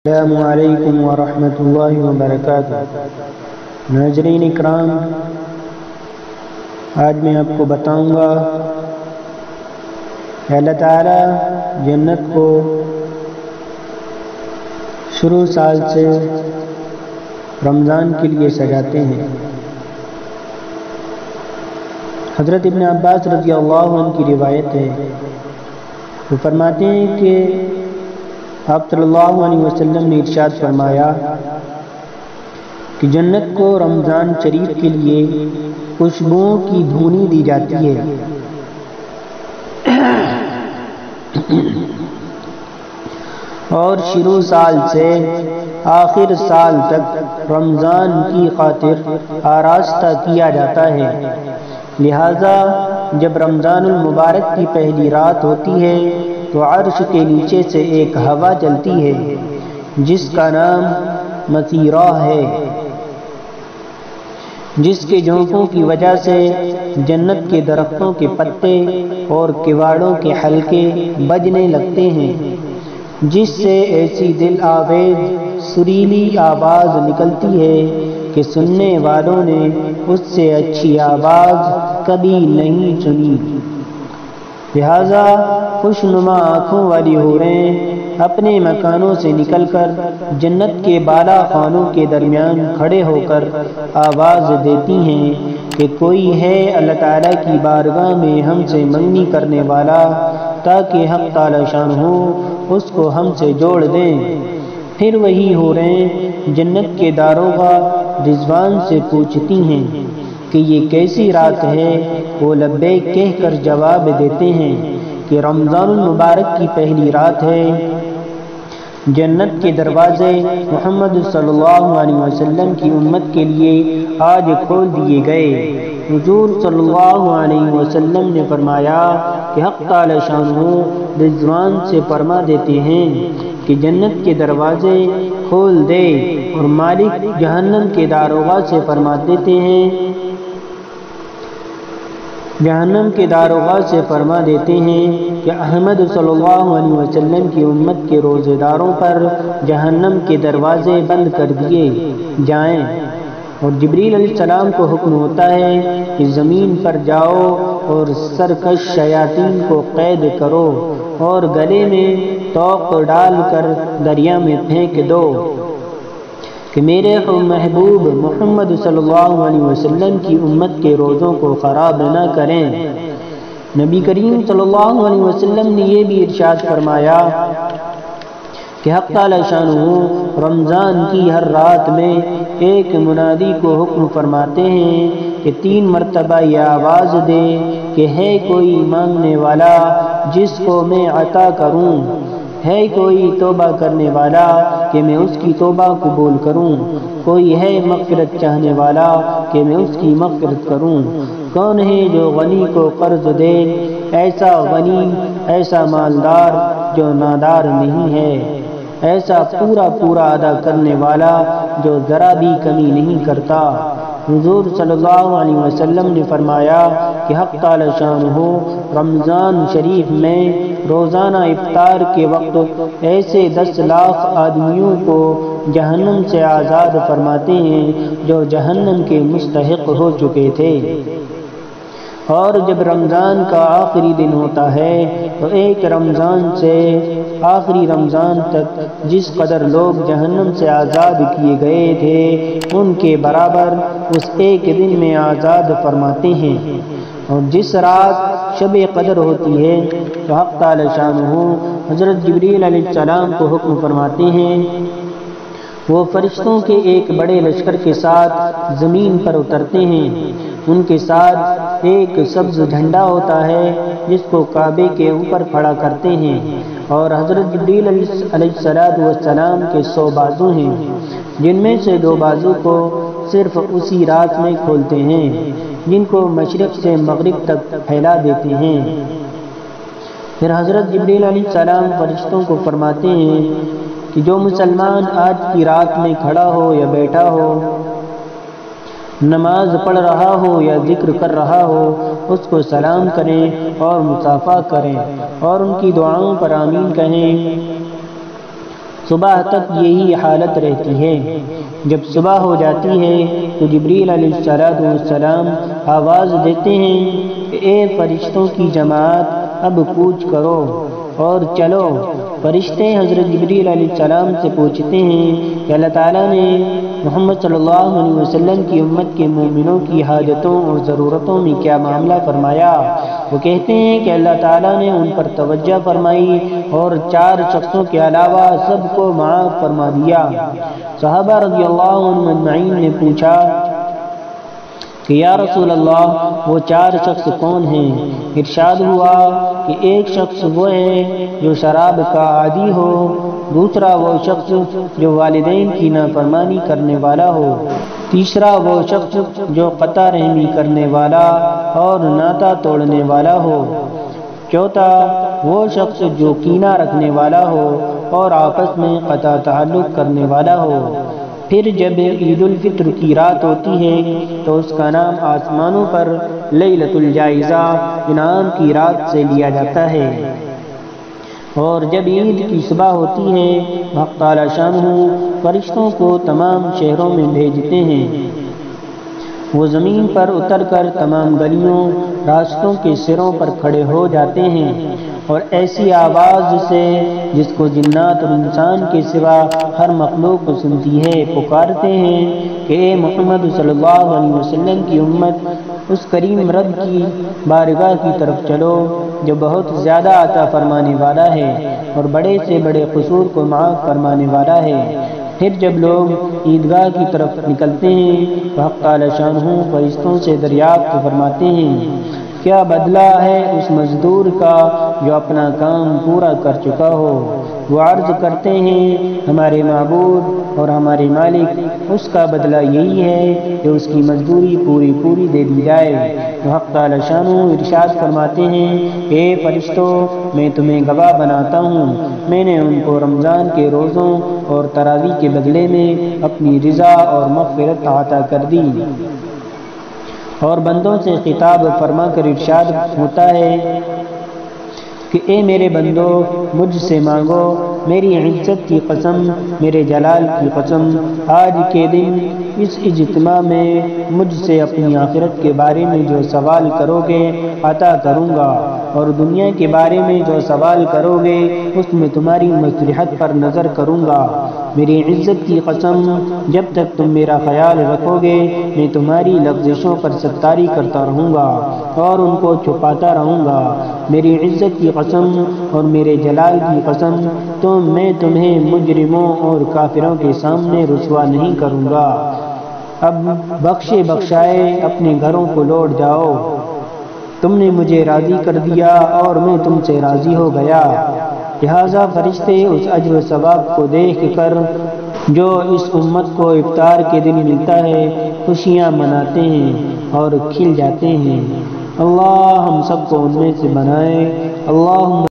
السلام علیکم ورحمۃ اللہ وبرکاتہ۔ ناظرین اکرام، آج میں آپ کو بتاؤں گا کہ اللہ تعالیٰ جنت کو شروع سال سے رمضان کے لیے سجاتے ہیں۔ حضرت ابن عباس رضی اللہ عنہ کی روایت ہے، وہ فرماتے ہیں کہ آپ صلی اللہ علیہ وسلم نے ارشاد فرمایا کہ جنت کو رمضان شریف کے لیے خوشبوؤں کی دھونی دی جاتی ہے، اور شروع سال سے آخر سال تک رمضان کی خاطر آراستہ کیا جاتا ہے۔ لہذا جب رمضان المبارک کی پہلی رات ہوتی ہے تو عرش کے نیچے سے ایک ہوا چلتی ہے جس کا نام مسیرہ ہے، جس کے جھونکوں کی وجہ سے جنت کے درختوں کے پتے اور کواڑوں کے حلقے بجنے لگتے ہیں، جس سے ایسی دل آویز سریلی آواز نکلتی ہے کہ سننے والوں نے اس سے اچھی آواز کبھی نہیں سنی۔ لہذا خوشنما آنکھوں والی حوریں اپنے مکانوں سے نکل کر جنت کے بالا خانوں کے درمیان کھڑے ہو کر آواز دیتی ہیں کہ کوئی ہے اللہ تعالیٰ کی بارگاہ میں ہم سے منگنی کرنے والا، تاکہ حق تعالی شان ہو اس کو ہم سے جوڑ دیں۔ پھر وہی حوریں جنت کے داروغہ رضوان سے پوچھتی ہیں کہ یہ کیسی رات ہے؟ وہ لبیک کہہ کر جواب دیتے ہیں کہ رمضان المبارک کی پہلی رات ہے۔ جنت کے دروازے محمد صلی اللہ علیہ وسلم کی امت کے لیے آج کھول دیے گئے۔ حضور صلی اللہ علیہ وسلم نے فرمایا کہ حق تعالی شانہ رضوان سے فرما دیتے ہیں کہ جنت کے دروازے کھول دے، اور مالک جہنم کے داروغہ سے فرما دیتے ہیں کہ احمد صلی اللہ علیہ وسلم کی امت کے روزے داروں پر جہنم کے دروازے بند کر دیے جائیں، اور جبریل علیہ السلام کو حکم ہوتا ہے کہ زمین پر جاؤ اور سرکش شیاطین کو قید کرو اور گلے میں توق ڈال کر دریا میں پھینک دو کہ میرے محبوب محمد صلی اللہ علیہ وسلم کی امت کے روزوں کو خراب نہ کریں۔ نبی کریم صلی اللہ علیہ وسلم نے یہ بھی ارشاد فرمایا کہ حق تعالی شانہ رمضان کی ہر رات میں ایک منادی کو حکم فرماتے ہیں کہ 3 مرتبہ یہ آواز دے کہ ہے کوئی مانگنے والا جس کو میں عطا کروں، ہے کوئی توبہ کرنے والا کہ میں اس کی توبہ قبول کروں، کوئی ہے مغفرت چاہنے والا کہ میں اس کی مغفرت کروں۔ کون ہے جو غنی کو قرض دے؟ ایسا غنی، ایسا مالدار جو نادار نہیں ہے، ایسا پورا ادا کرنے والا جو ذرا بھی کمی نہیں کرتا۔ حضور صلی اللہ علیہ وسلم نے فرمایا کہ حق تعالی شانہ رمضان شریف میں روزانہ افطار کے وقت ایسے 10 لاکھ آدمیوں کو جہنم سے آزاد فرماتے ہیں جو جہنم کے مستحق ہو چکے تھے۔ اور جب رمضان کا آخری دن ہوتا ہے تو ایک رمضان سے آخری رمضان تک جس قدر لوگ جہنم سے آزاد کیے گئے تھے ان کے برابر اس ایک دن میں آزاد فرماتے ہیں۔ اور جس رات شب قدر ہوتی ہے تو حق تعالی شانہ حضرت جبریل علیہ السلام کو حکم فرماتے ہیں، وہ فرشتوں کے ایک بڑے لشکر کے ساتھ زمین پر اترتے ہیں، ان کے ساتھ ایک سبز جھنڈا ہوتا ہے جس کو کعبے کے اوپر کھڑا کرتے ہیں، اور حضرت جبریل علیہ السلام کے 100 بازو ہیں جن میں سے 2 بازو کو صرف اسی رات میں کھولتے ہیں، جن کو مشرق سے مغرب تک پھیلا دیتے ہیں۔ پھر حضرت جبریل علیہ السلام فرشتوں کو فرماتے ہیں کہ جو مسلمان آج کی رات میں کھڑا ہو یا بیٹھا ہو، نماز پڑھ رہا ہو یا ذکر کر رہا ہو، اس کو سلام کریں اور مصافحہ کریں اور ان کی دعاؤں پر آمین کہیں۔ صبح تک یہی حالت رہتی ہے۔ جب صبح ہو جاتی ہے تو جبریل علیہ السلام آواز دیتے ہیں کہ اے فرشتوں کی جماعت، اب کوچ کرو اور چلو۔ فرشتے حضرت جبریل علیہ السلام سے پوچھتے ہیں کہ اللہ تعالیٰ نے محمد صلی اللہ علیہ وسلم کی امت کے مومنوں کی حاجتوں اور ضرورتوں میں کیا معاملہ فرمایا؟ وہ کہتے ہیں کہ اللہ تعالیٰ نے ان پر توجہ فرمائی اور 4 شخصوں کے علاوہ سب کو معاف فرما دیا۔ صحابہ رضی اللہ عنہم اجمعین نے پوچھا کہ یا رسول اللہ وہ 4 شخص کون ہیں؟ ارشاد ہوا کہ ایک شخص وہ ہے جو شراب کا عادی ہو، دوسرا وہ شخص جو والدین کی نافرمانی کرنے والا ہو، تیسرا وہ شخص جو قطع رحمی کرنے والا اور ناطہ توڑنے والا ہو، چوتھا وہ شخص جو کینہ رکھنے والا ہو اور آپس میں قطع تعلق کرنے والا ہو۔ پھر جب عید الفطر کی رات ہوتی ہے تو اس کا نام آسمانوں پر لیلۃ الجائزہ، انعام کی رات سے لیا جاتا ہے۔ اور جب عید کی صبح ہوتی ہے، حق تعالی شانہ فرشتوں کو تمام شہروں میں بھیجتے ہیں۔ وہ زمین پر اتر کر تمام گلیوں، راستوں کے سروں پر کھڑے ہو جاتے ہیں اور ایسی آواز سے جس کو جنات اور انسان کے سوا ہر مخلوق کو سنتی ہے پکارتے ہیں کہ اے محمد صلی اللہ علیہ وسلم کی امت، اس کریم رب کی بارگاہ کی طرف چلو جو بہت زیادہ عطا فرمانے والا ہے اور بڑے سے بڑے قصور کو معاف فرمانے والا ہے۔ پھر جب لوگ عیدگاہ کی طرف نکلتے ہیں تو حق تعالی شانہ فرشتوں سے دریافت فرماتے ہیں کیا بدلہ ہے اس مزدور کا جو اپنا کام پورا کر چکا ہو؟ وہ عرض کرتے ہیں ہمارے معبود اور ہمارے مالک، اس کا بدلہ یہی ہے کہ اس کی مزدوری پوری دے دی جائے۔ تو حق تعالی شانہ ارشاد فرماتے ہیں اے فرشتوں، میں تمہیں گواہ بناتا ہوں، میں نے ان کو رمضان کے روزوں اور تراویح کے بدلے میں اپنی رضا اور مغفرت عطا کر دی۔ اور بندوں سے خطاب فرما کر ارشاد ہوتا ہے کہ اے میرے بندو، مجھ سے مانگو، میری عزت کی قسم، میرے جلال کی قسم، آج کے دن اس اجتماع میں مجھ سے اپنی آخرت کے بارے میں جو سوال کرو گے عطا کروں گا، اور دنیا کے بارے میں جو سوال کرو گے اس میں تمہاری مصلحت پر نظر کروں گا۔ میری عزت کی قسم، جب تک تم میرا خیال رکھو گے میں تمہاری لغزشوں پر ستاری کرتا رہوں گا اور ان کو چھپاتا رہوں گا۔ میری عزت کی قسم اور میرے جلال کی قسم، تو میں تمہیں مجرموں اور کافروں کے سامنے رسوا نہیں کروں گا۔ اب بخشے بخشائے اپنے گھروں کو لوٹ جاؤ، تم نے مجھے راضی کر دیا اور میں تم سے راضی ہو گیا۔ لہذا فرشتے اس اجر و ثواب کو دیکھ کر جو اس امت کو افطار کے دن ملتا ہے خوشیاں مناتے ہیں اور کھل جاتے ہیں۔ اللہ ہم سب کو ان میں سے بنائے۔ اللہ